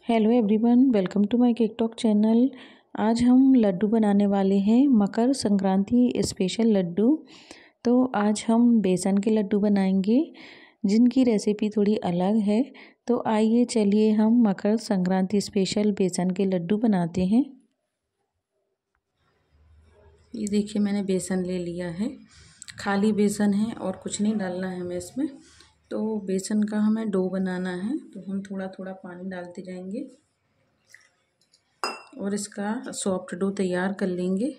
Hello everyone, welcome to my cake talk channel. आज हम लड्डू बनाने वाले हैं, मकर संक्रांति स्पेशल लड्डू। तो आज हम बेसन के लड्डू बनाएंगे जिनकी रेसिपी थोड़ी अलग है। तो आइए चलिए हम मकर संक्रांति स्पेशल बेसन के लड्डू बनाते हैं। ये देखिए मैंने बेसन ले लिया है, खाली बेसन है और कुछ नहीं डालना है हमें इसमें। तो बेसन का हमें डो बनाना है, तो हम थोड़ा थोड़ा पानी डालते जाएंगे और इसका सॉफ्ट डो तैयार कर लेंगे।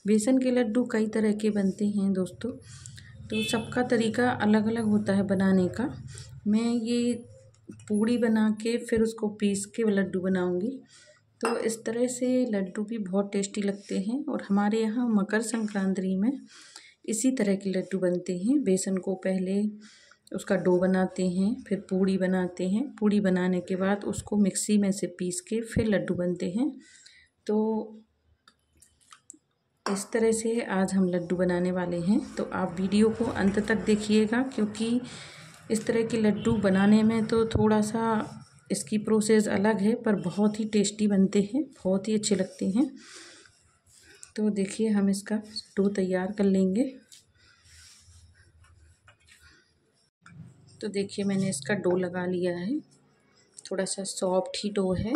बेसन के लड्डू कई तरह के बनते हैं दोस्तों, तो सबका तरीका अलग अलग होता है बनाने का। मैं ये पूड़ी बना के फिर उसको पीस के लड्डू बनाऊंगी। तो इस तरह से लड्डू भी बहुत टेस्टी लगते हैं और हमारे यहाँ मकर संक्रांति में इसी तरह के लड्डू बनते हैं। बेसन को पहले उसका डो बनाते हैं, फिर पूड़ी बनाते हैं। पूड़ी बनाने के बाद उसको मिक्सी में से पीस के फिर लड्डू बनते हैं। तो इस तरह से आज हम लड्डू बनाने वाले हैं। तो आप वीडियो को अंत तक देखिएगा, क्योंकि इस तरह के लड्डू बनाने में तो थोड़ा सा इसकी प्रोसेस अलग है, पर बहुत ही टेस्टी बनते हैं, बहुत ही अच्छे लगते हैं। तो देखिए हम इसका डो तैयार कर लेंगे। तो देखिए मैंने इसका डो लगा लिया है, थोड़ा सा सॉफ्ट ही डो है।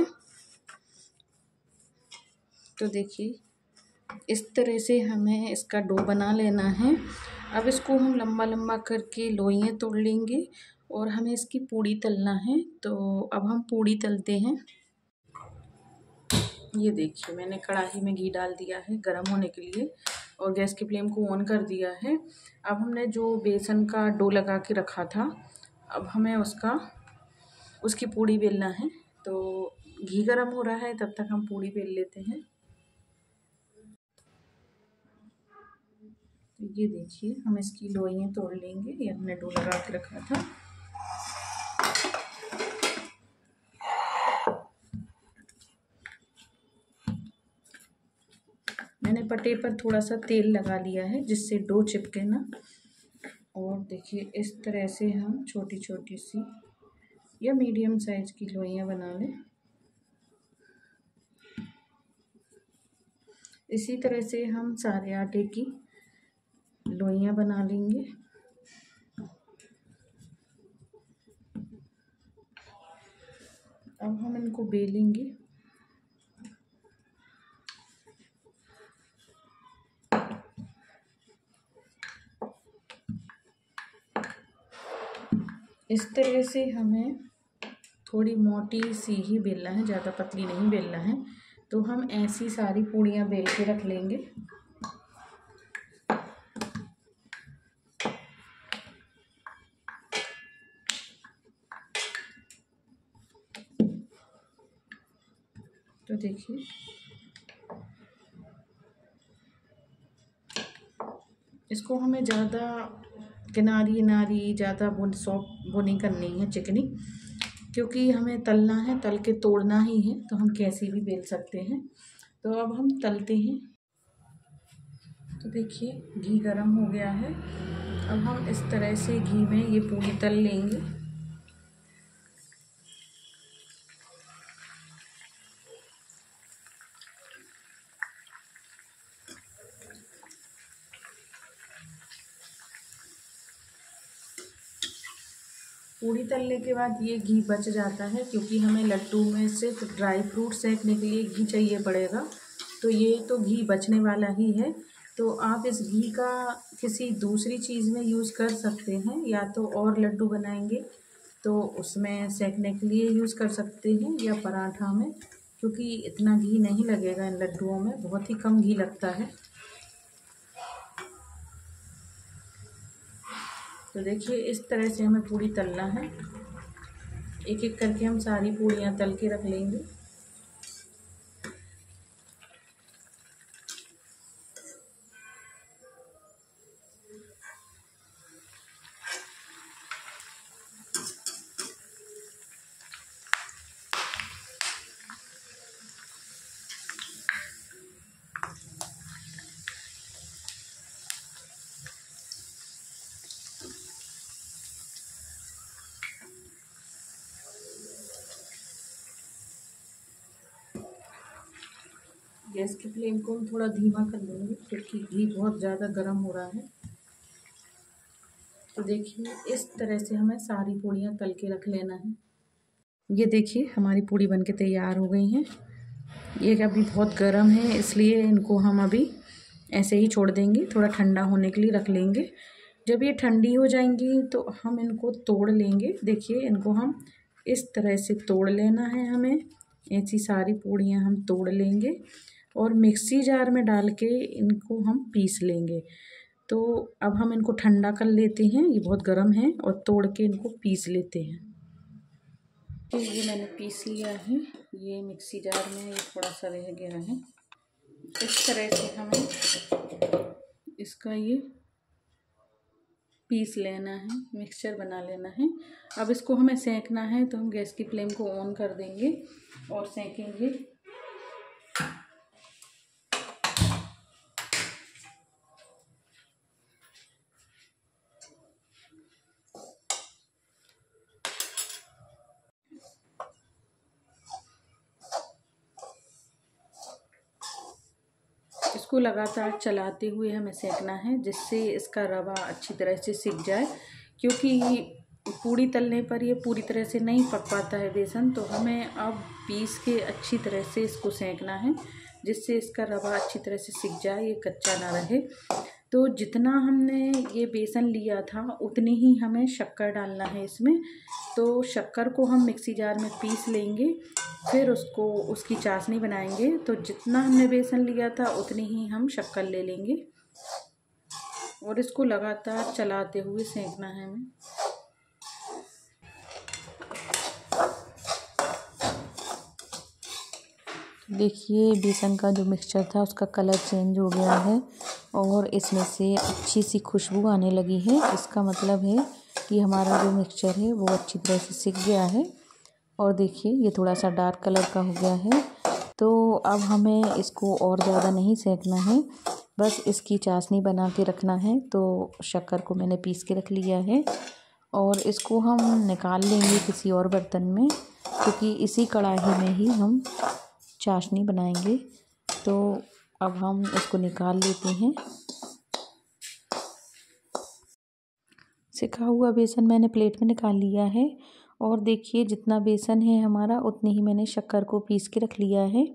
तो देखिए इस तरह से हमें इसका डो बना लेना है। अब इसको हम लंबा लंबा करके लोइयाँ तोड़ लेंगे और हमें इसकी पूड़ी तलना है। तो अब हम पूड़ी तलते हैं। ये देखिए मैंने कढ़ाई में घी डाल दिया है गरम होने के लिए और गैस की फ्लेम को ऑन कर दिया है। अब हमने जो बेसन का डो लगा के रखा था, अब हमें उसकी पूड़ी बेलना है। तो घी गरम हो रहा है, तब तक हम पूड़ी बेल लेते हैं। तो ये देखिए हम इसकी लोइयाँ तोड़ लेंगे। ये हमने डो लगा के रखा था। मैंने पटे पर थोड़ा सा तेल लगा लिया है जिससे डो चिपके ना। और देखिए इस तरह से हम छोटी छोटी सी या मीडियम साइज की लोइयाँ बना लें। इसी तरह से हम सारे आटे की लोइयाँ बना लेंगे। अब हम इनको बेलेंगे। इस तरह से हमें थोड़ी मोटी सी ही बेलना है, ज़्यादा पतली नहीं बेलना है। तो हम ऐसी सारी पूड़ियाँ बेल के रख लेंगे। तो देखिए इसको हमें ज़्यादा किनारी ज़्यादा सॉफ्ट वो नहीं करनी है, चिकनी, क्योंकि हमें तलना है, तल के तोड़ना ही है। तो हम कैसे भी बेल सकते हैं। तो अब हम तलते हैं। तो देखिए घी गरम हो गया है। अब हम इस तरह से घी में ये पूड़ी तल लेंगे। पूड़ी तलने के बाद ये घी बच जाता है, क्योंकि हमें लड्डू में सिर्फ ड्राई फ्रूट सेकने के लिए घी चाहिए पड़ेगा। तो ये तो घी बचने वाला ही है। तो आप इस घी का किसी दूसरी चीज़ में यूज़ कर सकते हैं, या तो और लड्डू बनाएंगे तो उसमें सेकने के लिए यूज़ कर सकते हैं, या पराठा में, क्योंकि इतना घी नहीं लगेगा इन लड्डुओं में, बहुत ही कम घी लगता है। तो देखिए इस तरह से हमें पूड़ी तलना है। एक एक करके हम सारी पूड़ियाँ तल के रख लेंगे। गैस की फ्लेम को हम थोड़ा धीमा कर देंगे क्योंकि घी बहुत ज़्यादा गर्म हो रहा है। तो देखिए इस तरह से हमें सारी पूड़ियाँ तल के रख लेना है। ये देखिए हमारी पूड़ी बनके तैयार हो गई हैं। ये अभी बहुत गर्म है इसलिए इनको हम अभी ऐसे ही छोड़ देंगे, थोड़ा ठंडा होने के लिए रख लेंगे। जब ये ठंडी हो जाएंगी तो हम इनको तोड़ लेंगे। देखिए इनको हम इस तरह से तोड़ लेना है हमें। ऐसी सारी पूड़ियाँ हम तोड़ लेंगे और मिक्सी जार में डाल के इनको हम पीस लेंगे। तो अब हम इनको ठंडा कर लेते हैं, ये बहुत गर्म है, और तोड़ के इनको पीस लेते हैं। तो ये मैंने पीस लिया है, ये मिक्सी जार में ये थोड़ा सा रह गया है। इस तरह से हमें इसका ये पीस लेना है, मिक्सचर बना लेना है। अब इसको हमें सेंकना है तो हम गैस की फ्लेम को ऑन कर देंगे और सेंकेंगे। इसको लगातार चलाते हुए हमें सेंकना है जिससे इसका रवा अच्छी तरह से सिक जाए, क्योंकि पूड़ी तलने पर ये पूरी तरह से नहीं पक पाता है बेसन। तो हमें अब पीस के अच्छी तरह से इसको सेंकना है जिससे इसका रवा अच्छी तरह से सिक जाए, ये कच्चा ना रहे। तो जितना हमने ये बेसन लिया था उतनी ही हमें शक्कर डालना है इसमें। तो शक्कर को हम मिक्सी जार में पीस लेंगे, फिर उसको उसकी चाशनी बनाएंगे। तो जितना हमने बेसन लिया था उतनी ही हम शक्कर ले लेंगे और इसको लगातार चलाते हुए सेंकना है हमें। देखिए बेसन का जो मिक्सचर था उसका कलर चेंज हो गया है और इसमें से अच्छी सी खुशबू आने लगी है। इसका मतलब है कि हमारा जो मिक्सचर है वो अच्छी तरह से सिक गया है। और देखिए ये थोड़ा सा डार्क कलर का हो गया है। तो अब हमें इसको और ज़्यादा नहीं सेंकना है, बस इसकी चाशनी बना के रखना है। तो शक्कर को मैंने पीस के रख लिया है और इसको हम निकाल लेंगे किसी और बर्तन में, क्योंकि इसी कढ़ाई में ही हम चाशनी बनाएंगे। तो अब हम इसको निकाल लेते हैं। सिका हुआ बेसन मैंने प्लेट में निकाल लिया है और देखिए जितना बेसन है हमारा उतनी ही मैंने शक्कर को पीस के रख लिया है।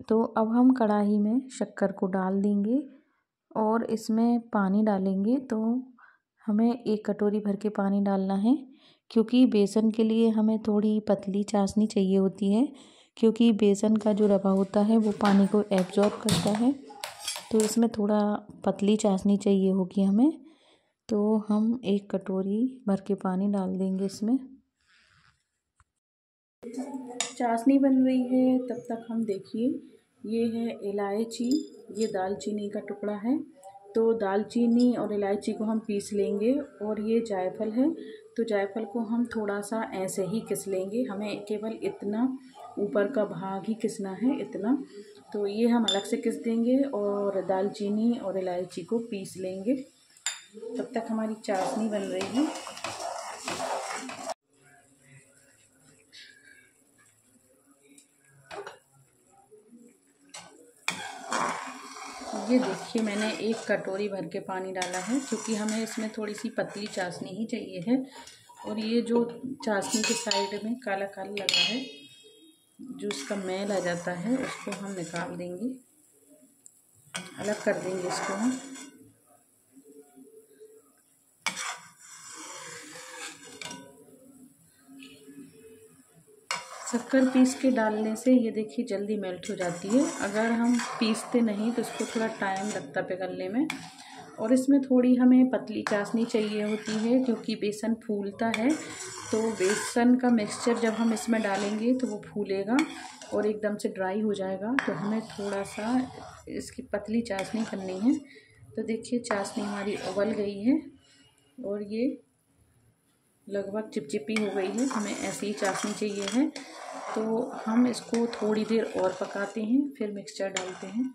तो अब हम कढ़ाई में शक्कर को डाल देंगे और इसमें पानी डालेंगे। तो हमें 1 कटोरी भर के पानी डालना है, क्योंकि बेसन के लिए हमें थोड़ी पतली चाशनी चाहिए होती है, क्योंकि बेसन का जो रवा होता है वो पानी को एब्जॉर्ब करता है। तो इसमें थोड़ा पतली चाशनी चाहिए होगी हमें। तो हम 1 कटोरी भर के पानी डाल देंगे इसमें। चाशनी बन रही है तब तक हम देखिए ये है इलायची, ये दालचीनी का टुकड़ा है। तो दालचीनी और इलायची को हम पीस लेंगे और ये जायफल है। तो जायफल को हम थोड़ा सा ऐसे ही घिस लेंगे, हमें केवल इतना ऊपर का भाग ही घिसना है, इतना। तो ये हम अलग से घिस देंगे और दालचीनी और इलायची को पीस लेंगे। तब तक हमारी चाशनी बन रही है। ये देखिए मैंने 1 कटोरी भर के पानी डाला है, क्योंकि हमें इसमें थोड़ी सी पतली चाशनी ही चाहिए है। और ये जो चाशनी के साइड में काला काला लगा है, जो इसका मैल आ जाता है, उसको हम निकाल देंगे, अलग कर देंगे इसको हम। शक्कर पीस के डालने से ये देखिए जल्दी मेल्ट हो जाती है। अगर हम पीसते नहीं तो इसको थोड़ा टाइम लगता है पिघलने में। और इसमें थोड़ी हमें पतली चाशनी चाहिए होती है, क्योंकि बेसन फूलता है। तो बेसन का मिक्सचर जब हम इसमें डालेंगे तो वो फूलेगा और एकदम से ड्राई हो जाएगा। तो हमें थोड़ा सा इसकी पतली चाशनी करनी है। तो देखिए चाशनी हमारी उबल गई है और ये लगभग चिपचिपी हो गई है। हमें ऐसी ही चाशनी चाहिए है। तो हम इसको थोड़ी देर और पकाते हैं, फिर मिक्सचर डालते हैं।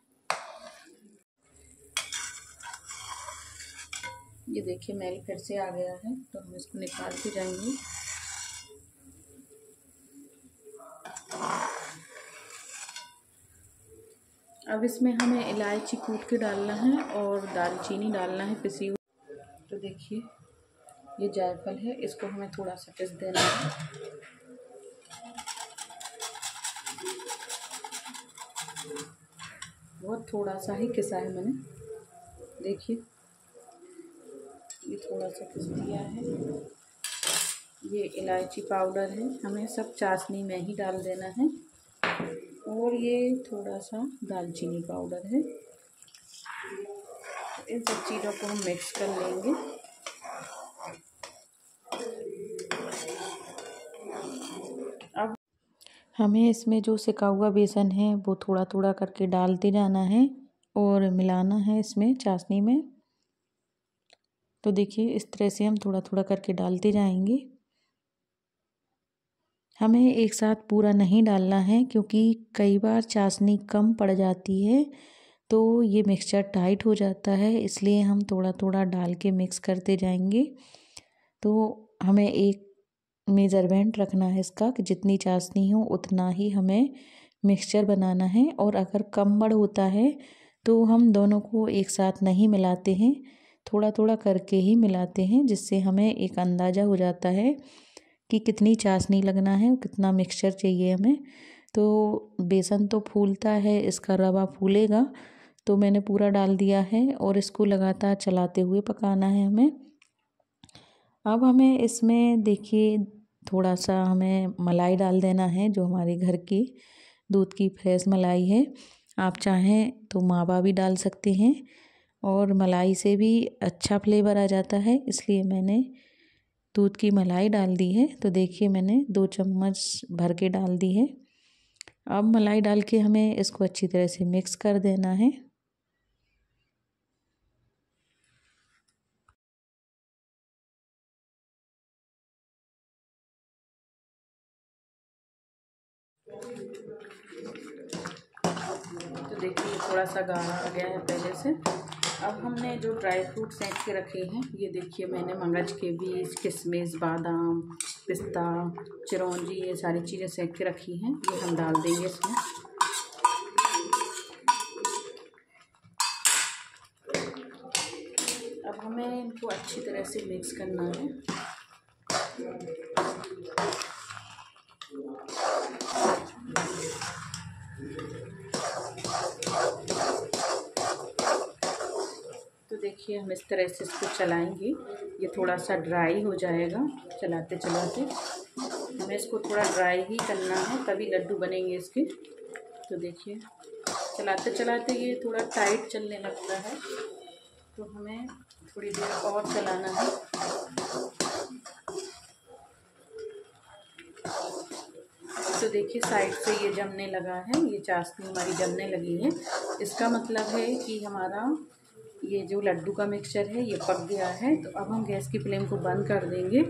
ये देखिए मैल फिर से आ गया है, तो हम इसको निकाल के जाएंगे। अब इसमें हमें इलायची कूट के डालना है और दालचीनी डालना है पिसी हुई। तो देखिए ये जायफल है, इसको हमें थोड़ा सा पिस देना है। बहुत थोड़ा सा ही किसा है मैंने, देखिए ये थोड़ा सा पिस दिया है। ये इलायची पाउडर है, हमें सब चाशनी में ही डाल देना है। और ये थोड़ा सा दालचीनी पाउडर है। इन सब चीज़ों को हम मिक्स कर लेंगे। अब हमें इसमें जो सिका हुआ बेसन है वो थोड़ा थोड़ा करके डालते जाना है और मिलाना है इसमें चाशनी में। तो देखिए इस तरह से हम थोड़ा थोड़ा करके डालते जाएंगे। हमें एक साथ पूरा नहीं डालना है क्योंकि कई बार चाशनी कम पड़ जाती है तो ये मिक्सचर टाइट हो जाता है, इसलिए हम थोड़ा थोड़ा डाल के मिक्स करते जाएंगे। तो हमें एक मेज़रमेंट रखना है इसका कि जितनी चाशनी हो उतना ही हमें मिक्सचर बनाना है। और अगर कम बढ़ होता है तो हम दोनों को एक साथ नहीं मिलाते हैं, थोड़ा थोड़ा करके ही मिलाते हैं, जिससे हमें एक अंदाज़ा हो जाता है कि कितनी चाशनी लगना है और कितना मिक्सचर चाहिए हमें। तो बेसन तो फूलता है, इसका रवा फूलेगा। तो मैंने पूरा डाल दिया है और इसको लगातार चलाते हुए पकाना है हमें। अब हमें इसमें देखिए थोड़ा सा हमें मलाई डाल देना है, जो हमारे घर की दूध की फ्रेश मलाई है। आप चाहें तो मावा भी डाल सकते हैं और मलाई से भी अच्छा फ्लेवर आ जाता है, इसलिए मैंने दूध की मलाई डाल दी है। तो देखिए मैंने 2 चम्मच भर के डाल दी है। अब मलाई डाल के हमें इसको अच्छी तरह से मिक्स कर देना है। तो देखिए थोड़ा सा गाढ़ा आ गया है पहले से। अब हमने जो ड्राई फ्रूट सेंक के रखे हैं, ये देखिए मैंने मगज के बीज, किशमिश, बादाम, पिस्ता, चिरौंजी, ये सारी चीज़ें सेंक के रखी हैं, ये हम डाल देंगे इसमें। अब हमें इनको अच्छी तरह से मिक्स करना है। तो देखिए हम इस तरह से इसको चलाएंगे, ये थोड़ा सा ड्राई हो जाएगा चलाते चलाते। हमें इसको थोड़ा ड्राई ही करना है, तभी लड्डू बनेंगे इसके। तो देखिए चलाते चलाते ये थोड़ा टाइट चलने लगता है, तो हमें थोड़ी देर और चलाना है। तो देखिए साइड से ये जमने लगा है, ये चाशनी हमारी जमने लगी है। इसका मतलब है कि हमारा ये जो लड्डू का मिक्सचर है ये पक गया है। तो अब हम गैस की फ्लेम को बंद कर देंगे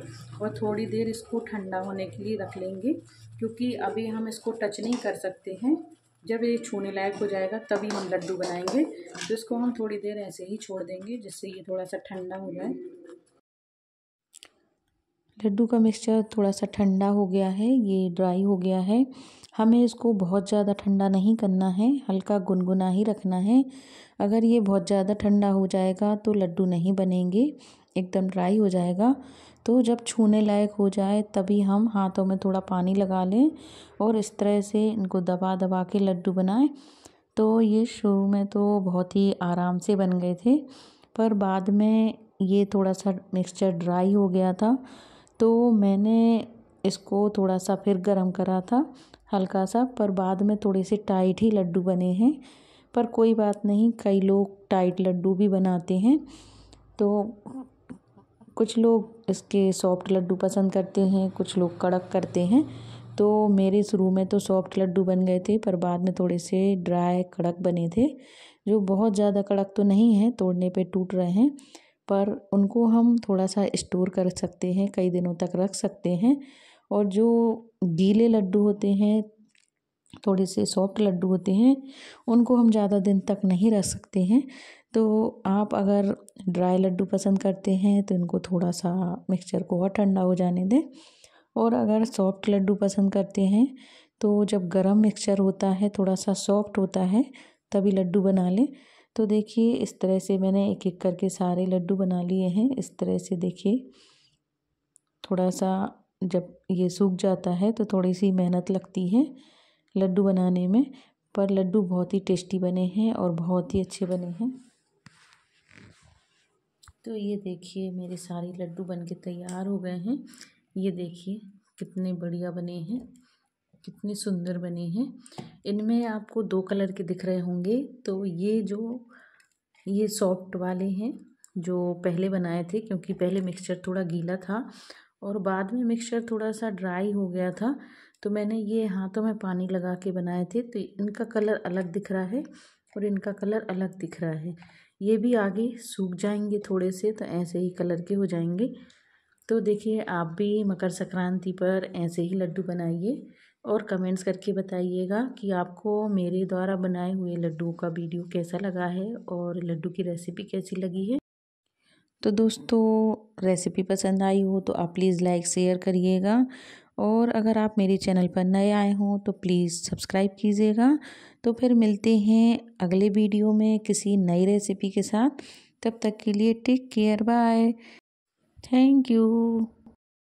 और थोड़ी देर इसको ठंडा होने के लिए रख लेंगे, क्योंकि अभी हम इसको टच नहीं कर सकते हैं। जब ये छूने लायक हो जाएगा तभी हम लड्डू बनाएंगे। तो इसको हम थोड़ी देर ऐसे ही छोड़ देंगे, जिससे ये थोड़ा सा ठंडा हो जाए। लड्डू का मिक्सचर थोड़ा सा ठंडा हो गया है, ये ड्राई हो गया है। हमें इसको बहुत ज़्यादा ठंडा नहीं करना है, हल्का गुनगुना ही रखना है। अगर ये बहुत ज़्यादा ठंडा हो जाएगा तो लड्डू नहीं बनेंगे, एकदम ड्राई हो जाएगा। तो जब छूने लायक हो जाए तभी हम हाथों में थोड़ा पानी लगा लें और इस तरह से इनको दबा दबा के लड्डू बनाएं। तो ये शुरू में तो बहुत ही आराम से बन गए थे, पर बाद में ये थोड़ा सा मिक्सचर ड्राई हो गया था, तो मैंने इसको थोड़ा सा फिर गरम करा था हल्का सा, पर बाद में थोड़े से टाइट ही लड्डू बने हैं। पर कोई बात नहीं, कई लोग टाइट लड्डू भी बनाते हैं। तो कुछ लोग इसके सॉफ्ट लड्डू पसंद करते हैं, कुछ लोग कड़क करते हैं। तो मेरे शुरू में तो सॉफ्ट लड्डू बन गए थे, पर बाद में थोड़े से ड्राई कड़क बने थे, जो बहुत ज़्यादा कड़क तो नहीं है, तोड़ने पे टूट रहे हैं, पर उनको हम थोड़ा सा स्टोर कर सकते हैं, कई दिनों तक रख सकते हैं। और जो गीले लड्डू होते हैं, थोड़े से सॉफ्ट लड्डू होते हैं, उनको हम ज़्यादा दिन तक नहीं रख सकते हैं। तो आप अगर ड्राई लड्डू पसंद करते हैं तो इनको थोड़ा सा मिक्सचर को और ठंडा हो जाने दें। और अगर सॉफ्ट लड्डू पसंद करते हैं तो जब गरम मिक्सचर होता है, थोड़ा सा सॉफ्ट होता है, तभी लड्डू बना लें। तो देखिए इस तरह से मैंने एक एक करके सारे लड्डू बना लिए हैं। इस तरह से देखिए थोड़ा सा जब ये सूख जाता है तो थोड़ी सी मेहनत लगती है लड्डू बनाने में, पर लड्डू बहुत ही टेस्टी बने हैं और बहुत ही अच्छे बने हैं। तो ये देखिए मेरे सारे लड्डू बनके तैयार हो गए हैं। ये देखिए कितने बढ़िया बने हैं, कितने सुंदर बने हैं। इनमें आपको 2 कलर के दिख रहे होंगे। तो ये सॉफ्ट वाले हैं जो पहले बनाए थे, क्योंकि पहले मिक्सचर थोड़ा गीला था और बाद में मिक्सचर थोड़ा सा ड्राई हो गया था। तो मैंने ये हाथों में पानी लगा के बनाए थे, तो इनका कलर अलग दिख रहा है और इनका कलर अलग दिख रहा है। ये भी आगे सूख जाएंगे थोड़े से, तो ऐसे ही कलर के हो जाएंगे। तो देखिए आप भी मकर संक्रांति पर ऐसे ही लड्डू बनाइए और कमेंट्स करके बताइएगा कि आपको मेरे द्वारा बनाए हुए लड्डुओं का वीडियो कैसा लगा है और लड्डू की रेसिपी कैसी लगी है। तो दोस्तों रेसिपी पसंद आई हो तो आप प्लीज़ लाइक शेयर करिएगा, और अगर आप मेरे चैनल पर नए आए हों तो प्लीज़ सब्सक्राइब कीजिएगा। तो फिर मिलते हैं अगले वीडियो में किसी नई रेसिपी के साथ। तब तक के लिए take care, bye, thank you.